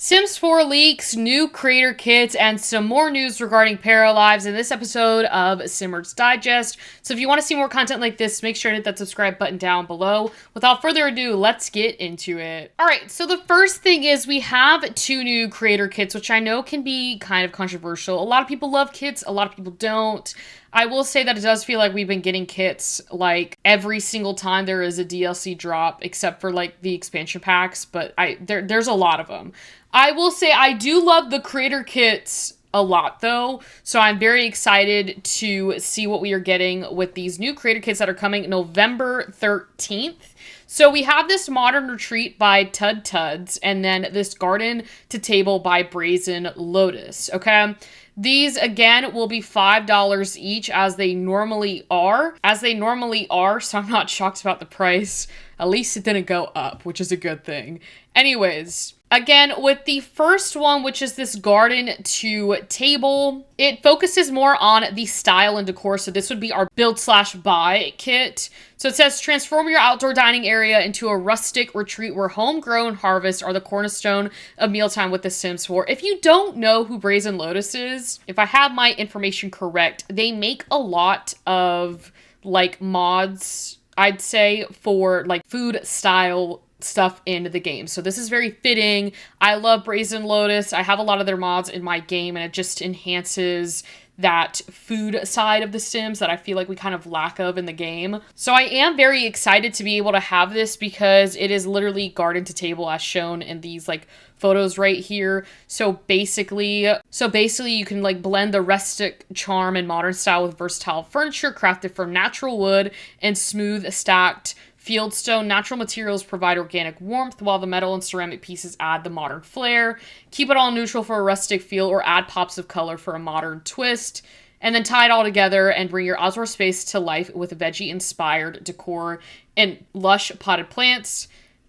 Sims 4 leaks, new creator kits, and some more news regarding Paralives in this episode of SimSearch Digest. So if you want to see more content like this, make sure to hit that subscribe button down below. Without further ado, let's get into it. Alright, so the first thing is we have two new creator kits, which I know can be kind of controversial. A lot of people love kits, a lot of people don't. I will say that it does feel like we've been getting kits like every single time there is a DLC drop, except for like the expansion packs, but there's a lot of them. I will say I do love the creator kits a lot though, so I'm very excited to see what we are getting with these new creator kits that are coming November 13th. So we have this Modern Retreat by Tuds, and then this Garden to Table by Brazen Lotus, okay? These, again, will be $5 each, as they normally are. So I'm not shocked about the price. At least it didn't go up, which is a good thing. Anyways, again, with the first one, which is this Garden to Table, it focuses more on the style and decor. So this would be our build/buy kit. So it says, transform your outdoor dining area into a rustic retreat where homegrown harvests are the cornerstone of mealtime with The Sims 4. If you don't know who Brazen Lotus is, if I have my information correct, they make a lot of like mods, I'd say, for like food style stuff in the game. So this is very fitting. I love Brazen Lotus. I have a lot of their mods in my game, and it just enhances that food side of The Sims that I feel like we kind of lack of in the game. So I am very excited to be able to have this because it is literally garden to table as shown in these like photos right here. So basically you can like blend the rustic charm and modern style with versatile furniture crafted from natural wood and smooth stacked fieldstone. Natural materials provide organic warmth, while the metal and ceramic pieces add the modern flair. Keep it all neutral for a rustic feel, or add pops of color for a modern twist. And then tie it all together and bring your outdoor space to life with veggie-inspired decor and lush potted plants.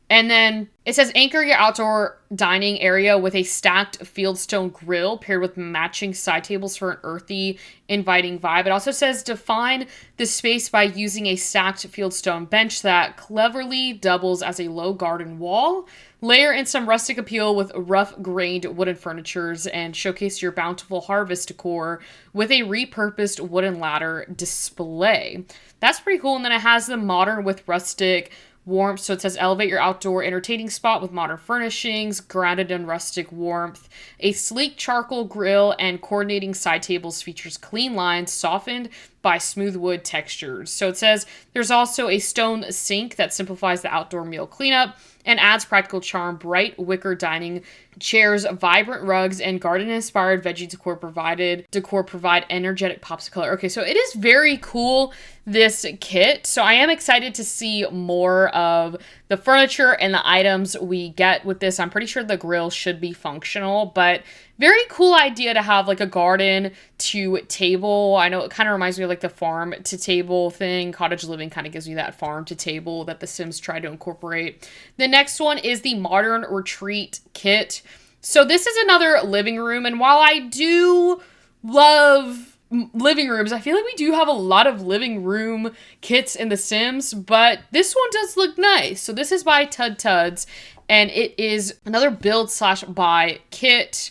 And then it says, anchor your outdoor dining area with a stacked fieldstone grill paired with matching side tables for an earthy, inviting vibe. It also says, define the space by using a stacked fieldstone bench that cleverly doubles as a low garden wall. Layer in some rustic appeal with rough-grained wooden furnitures and showcase your bountiful harvest decor with a repurposed wooden ladder display. That's pretty cool. And then it has the modern with rustic warmth. So it says, elevate your outdoor entertaining spot with modern furnishings, grounded in rustic warmth. A sleek charcoal grill and coordinating side tables features clean lines softened by smooth wood textures. So it says there's also a stone sink that simplifies the outdoor meal cleanup and adds practical charm. Bright wicker dining chairs, vibrant rugs, and garden-inspired veggie decor provide energetic pops of color. Okay, so it is very cool, this kit. So I am excited to see more of the furniture and the items we get with this. I'm pretty sure the grill should be functional, but very cool idea to have like a garden to table. I know it kind of reminds me of like the farm to table thing. Cottage living kind of gives me that farm to table that The Sims tried to incorporate. The next one is the Modern Retreat kit. So this is another living room, and while I do love living rooms, I feel like we do have a lot of living room kits in The Sims, but this one does look nice. So this is by Tuds, and it is another build/buy kit,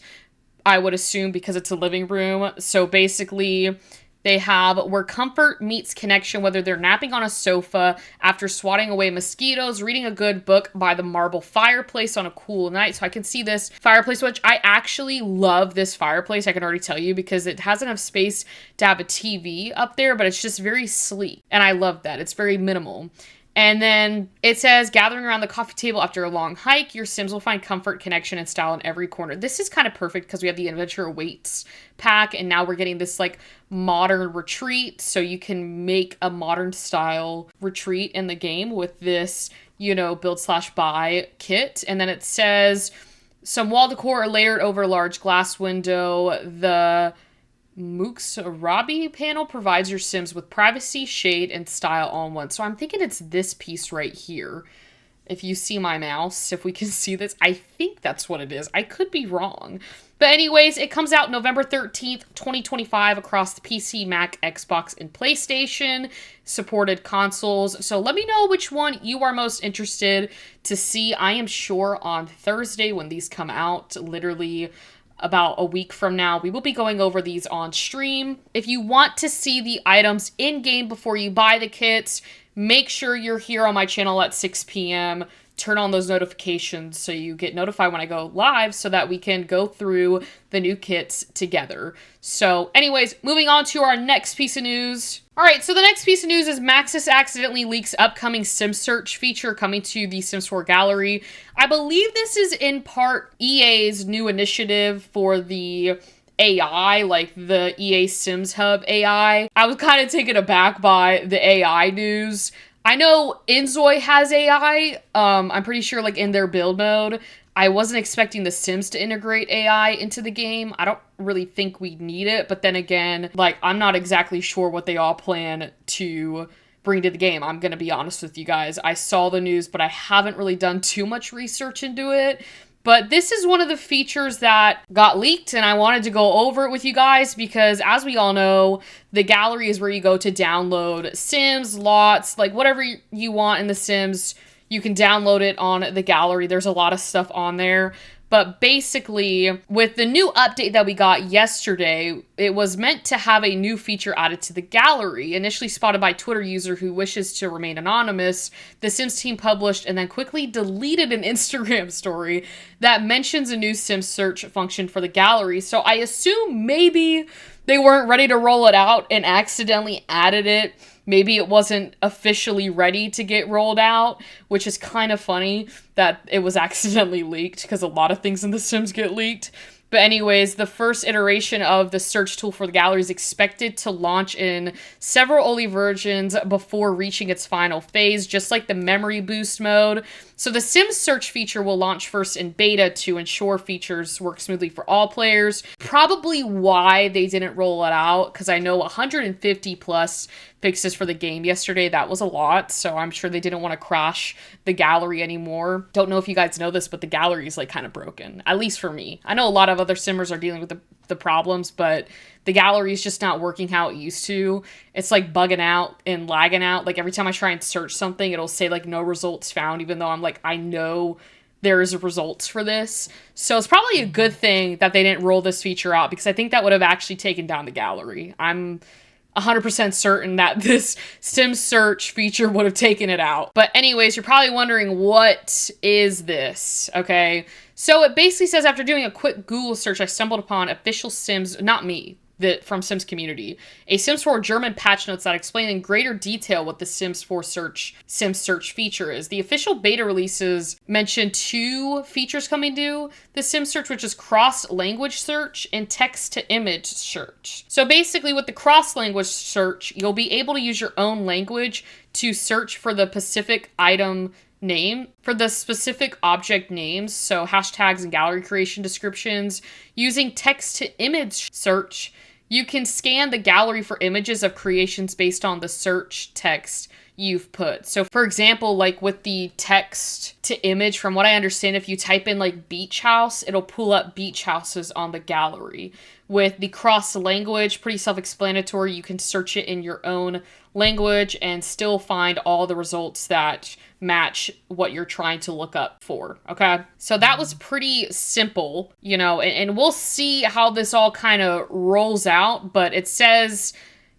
I would assume, because it's a living room. So basically they have where comfort meets connection, whether they're napping on a sofa after swatting away mosquitoes, reading a good book by the marble fireplace on a cool night. So I can see this fireplace, which I actually love this fireplace. I can already tell you, because it has enough space to have a TV up there, but it's just very sleek. And I love that. It's very minimal. And then it says, gathering around the coffee table after a long hike, your Sims will find comfort, connection, and style in every corner. This is kind of perfect because we have the Adventure Awaits pack, and now we're getting this like modern retreat. So you can make a modern style retreat in the game with this, you know, build/buy kit. And then it says, some wall decor are layered over a large glass window. The Mooksrabi panel provides your Sims with privacy, shade, and style all in one. So I'm thinking it's this piece right here. If you see my mouse, if we can see this, I think that's what it is. I could be wrong. But anyways, it comes out November 13th, 2025 across the PC, Mac, Xbox, and PlayStation supported consoles. So let me know which one you are most interested to see. I am sure on Thursday when these come out, literally about a week from now, we will be going over these on stream. If you want to see the items in-game before you buy the kits, make sure you're here on my channel at 6 p.m. Turn on those notifications so you get notified when I go live so that we can go through the new kits together. So anyways, moving on to our next piece of news. All right, so the next piece of news is Maxis accidentally leaks upcoming SimSearch feature coming to the Sims 4 gallery. I believe this is in part EA's new initiative for the AI, like the EA Sims Hub AI. I was kind of taken aback by the AI news. I know Inzoi has AI. I'm pretty sure like in their build mode. I wasn't expecting The Sims to integrate AI into the game. I don't really think we need it. But then again, like I'm not exactly sure what they all plan to bring to the game. I'm going to be honest with you guys. I saw the news, but I haven't really done too much research into it. But this is one of the features that got leaked, and I wanted to go over it with you guys because, as we all know, the gallery is where you go to download Sims, lots, like whatever you want in The Sims, you can download it on the gallery. There's a lot of stuff on there. But basically, with the new update that we got yesterday, it was meant to have a new feature added to the gallery. Initially spotted by a Twitter user who wishes to remain anonymous, the Sims team published and then quickly deleted an Instagram story that mentions a new SimSearch function for the gallery. So I assume maybe they weren't ready to roll it out and accidentally added it. Maybe it wasn't officially ready to get rolled out, which is kind of funny that it was accidentally leaked because a lot of things in The Sims get leaked. But anyways, the first iteration of the search tool for the gallery is expected to launch in several early versions before reaching its final phase, just like the memory boost mode. So the Sims search feature will launch first in beta to ensure features work smoothly for all players. Probably why they didn't roll it out, because I know 150 plus fixes for the game yesterday. That was a lot, so I'm sure they didn't want to crash the gallery anymore. Don't know if you guys know this, but the gallery is like kind of broken, at least for me. I know a lot of other simmers are dealing with the problems, but the gallery is just not working how it used to. It's like bugging out and lagging out. Like every time I try and search something, it'll say like no results found, even though I'm like, I know there is results for this. So it's probably a good thing that they didn't roll this feature out, because I think that would have actually taken down the gallery. I'm 100% certain that this SimSearch feature would have taken it out. But anyways, you're probably wondering, what is this? Okay, so it basically says, after doing a quick Google search, I stumbled upon official Sims, not me, from Sims community, a Sims 4 German patch notes that explain in greater detail what the Sims 4 SimSearch feature is. The official beta releases mention two features coming to the SimSearch, which is cross-language search and text-to-image search. So basically, with the cross-language search, you'll be able to use your own language to search for the specific item name, for the specific object names, so hashtags and gallery creation descriptions. Using text-to-image search, you can scan the gallery for images of creations based on the search text you've put. So for example, like with the text to image, from what I understand, if you type in like beach house, it'll pull up beach houses on the gallery. With the cross language, pretty self-explanatory. You can search it in your own language and still find all the results that match what you're trying to look up for, okay? So that was pretty simple, you know, and we'll see how this all kind of rolls out, but it says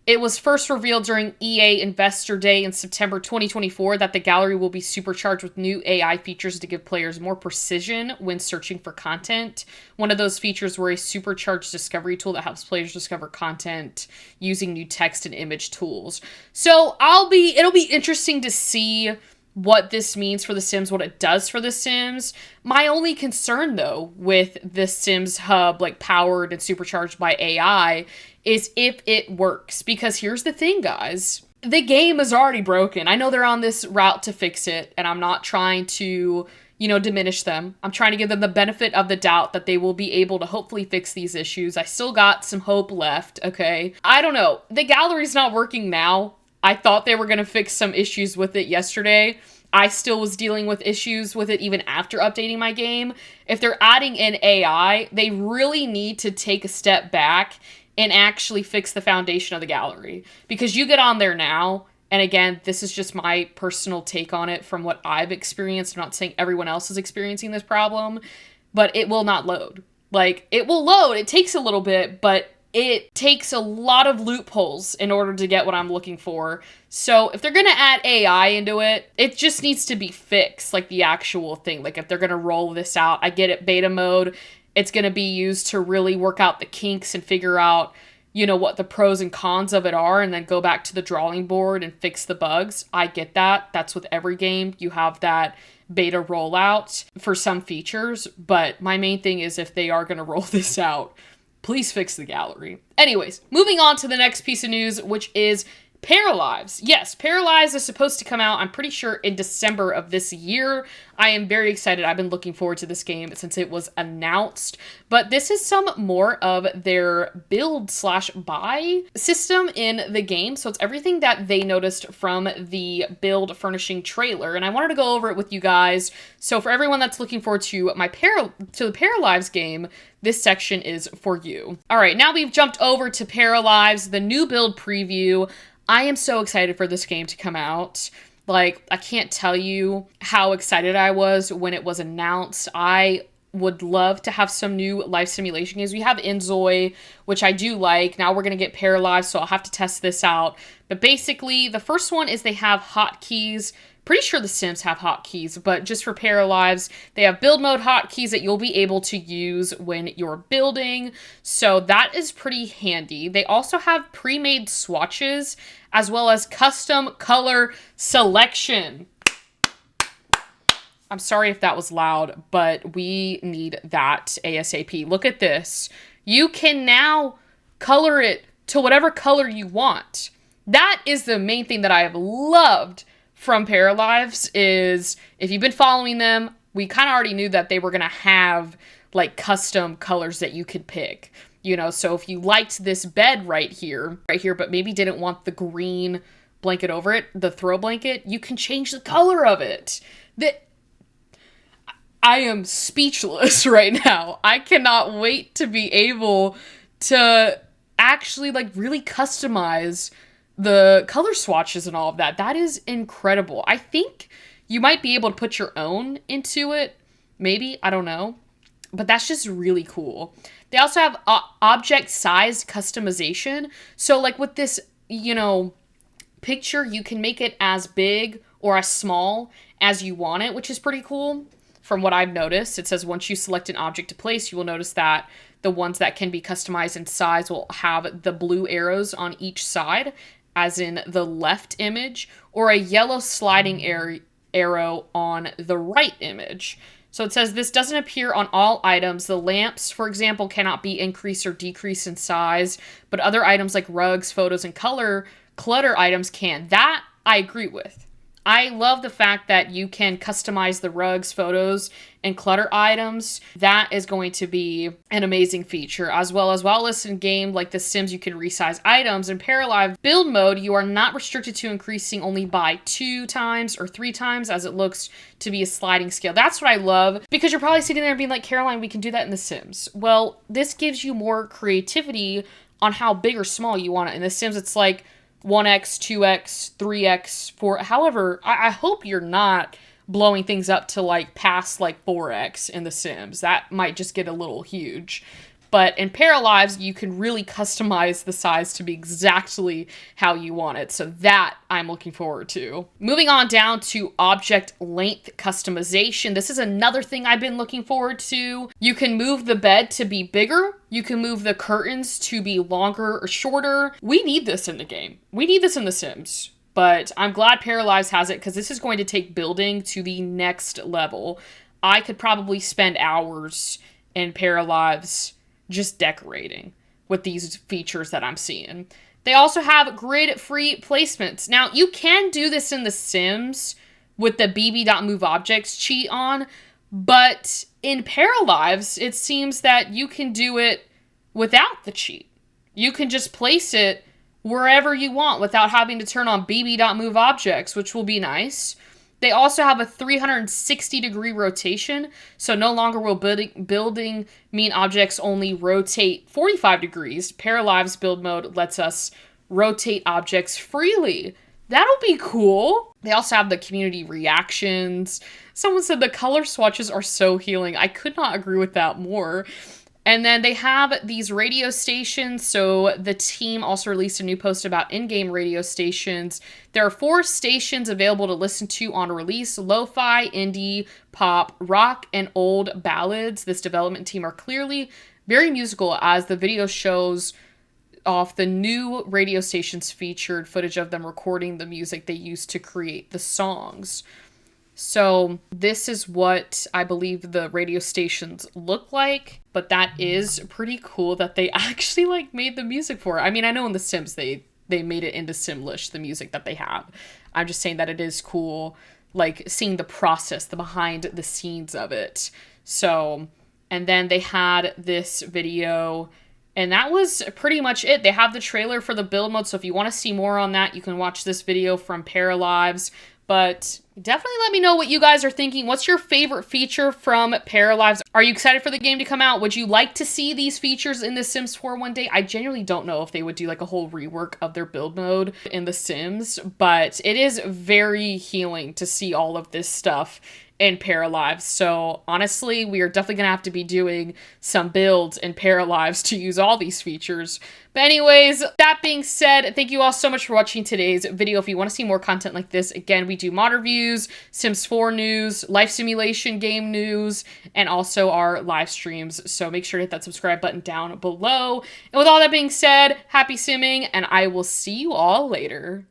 it was first revealed during EA Investor Day in September 2024 that the gallery will be supercharged with new AI features to give players more precision when searching for content. One of those features were a supercharged discovery tool that helps players discover content using new text and image tools. So it'll be interesting to see what this means for The Sims, what it does for The Sims. My only concern, though, with the Sims Hub, like powered and supercharged by AI, is if it works. Because here's the thing, guys. The game is already broken. I know they're on this route to fix it, and I'm not trying to, you know, diminish them. I'm trying to give them the benefit of the doubt that they will be able to hopefully fix these issues. I still got some hope left, okay? I don't know. The gallery's not working now. I thought they were going to fix some issues with it yesterday. I still was dealing with issues with it even after updating my game. If they're adding in AI, they really need to take a step back and actually fix the foundation of the gallery. Because you get on there now, and again, this is just my personal take on it from what I've experienced. I'm not saying everyone else is experiencing this problem, but it will not load. Like, it will load. It takes a little bit, but it takes a lot of loopholes in order to get what I'm looking for. So if they're going to add AI into it, it just needs to be fixed, like the actual thing. Like if they're going to roll this out, I get it, beta mode. It's going to be used to really work out the kinks and figure out, you know, what the pros and cons of it are, and then go back to the drawing board and fix the bugs. I get that. That's with every game. You have that beta rollout for some features, but my main thing is if they are going to roll this out, please fix the gallery. Anyways, moving on to the next piece of news, which is Paralives. Yes, Paralives is supposed to come out, I'm pretty sure, in December of this year. I am very excited. I've been looking forward to this game since it was announced. But this is some more of their build/buy system in the game. So it's everything that they noticed from the build furnishing trailer. And I wanted to go over it with you guys. So for everyone that's looking forward to the Paralives game, this section is for you. All right, now we've jumped over to Paralives, the new build preview. I am so excited for this game to come out. Like, I can't tell you how excited I was when it was announced. I would love to have some new life simulation games. We have Inzoi, which I do like. Now we're going to get Paralives, so I'll have to test this out. But basically, the first one is they have hotkeys. Pretty sure the Sims have hotkeys, but just for Paralives, they have build mode hotkeys that you'll be able to use when you're building. So that is pretty handy. They also have pre-made swatches as well as custom color selection. I'm sorry if that was loud, but we need that ASAP. Look at this. You can now color it to whatever color you want. That is the main thing that I have loved from Paralives. Is if you've been following them, we kind of already knew that they were going to have like custom colors that you could pick. You know, so if you liked this bed right here, but maybe didn't want the green blanket over it, the throw blanket, you can change the color of it. I am speechless right now. I cannot wait to be able to actually like really customize the color swatches and all of that. That is incredible. I think you might be able to put your own into it. Maybe, I don't know. But that's just really cool. They also have object size customization. So like with this, you know, picture, you can make it as big or as small as you want it, which is pretty cool. From what I've noticed, it says once you select an object to place, you will notice that the ones that can be customized in size will have the blue arrows on each side, as in the left image, or a yellow sliding arrow on the right image. So it says this doesn't appear on all items. The lamps, for example, cannot be increased or decreased in size, but other items like rugs, photos, and clutter items can. That I agree with. I love the fact that you can customize the rugs, photos, and clutter items. That is going to be an amazing feature, as well as while listed in game like The Sims, you can resize items. In Paralives build mode, you are not restricted to increasing only by 2 times or 3 times, as it looks to be a sliding scale. That's what I love, because you're probably sitting there and being like, Caroline, we can do that in The Sims. Well, this gives you more creativity on how big or small you want it. In The Sims, it's like 1x, 2x, 3x, 4. However, I hope you're not blowing things up to like past like 4x in The Sims. That might just get a little huge. But in Paralives, you can really customize the size to be exactly how you want it. So that I'm looking forward to. Moving on down to object length customization. This is another thing I've been looking forward to. You can move the bed to be bigger. You can move the curtains to be longer or shorter. We need this in the game. We need this in The Sims. But I'm glad Paralives has it, because this is going to take building to the next level. I could probably spend hours in Paralives just decorating with these features that I'm seeing. They also have grid-free placements. Now, you can do this in The Sims with the bb.moveObjects cheat on, but in Paralives, it seems that you can do it without the cheat. You can just place it wherever you want without having to turn on bb.moveObjects, which will be nice. They also have a 360-degree rotation, so no longer will building mean objects only rotate 45 degrees. Paralives build mode lets us rotate objects freely. That'll be cool. They also have the community reactions. Someone said the color swatches are so healing. I could not agree with that more. And then they have these radio stations. So the team also released a new post about in-game radio stations. There are 4 stations available to listen to on release: lo-fi, indie, pop, rock, and old ballads. This development team are clearly very musical, as the video shows off the new radio stations featured footage of them recording the music they used to create the songs. So this is what I believe the radio stations look like, but that is pretty cool that they actually like made the music for it. I mean, I know in The Sims they made it into Simlish, the music that they have. I'm just saying that it is cool, like seeing the process, the behind the scenes of it. So, and then they had this video, and that was pretty much it. They have the trailer for the build mode, so if you want to see more on that, you can watch this video from Paralives. But definitely let me know what you guys are thinking. What's your favorite feature from Paralives? Are you excited for the game to come out? Would you like to see these features in The Sims 4 one day? I genuinely don't know if they would do like a whole rework of their build mode in The Sims, but it is very healing to see all of this stuff in Paralives. So honestly, we are definitely gonna have to be doing some builds in Paralives to use all these features. But anyways, that being said, thank you all so much for watching today's video. If you want to see more content like this, again, we do mod reviews, Sims 4 news, life simulation game news, and also our live streams. So make sure to hit that subscribe button down below. And with all that being said, happy simming, and I will see you all later.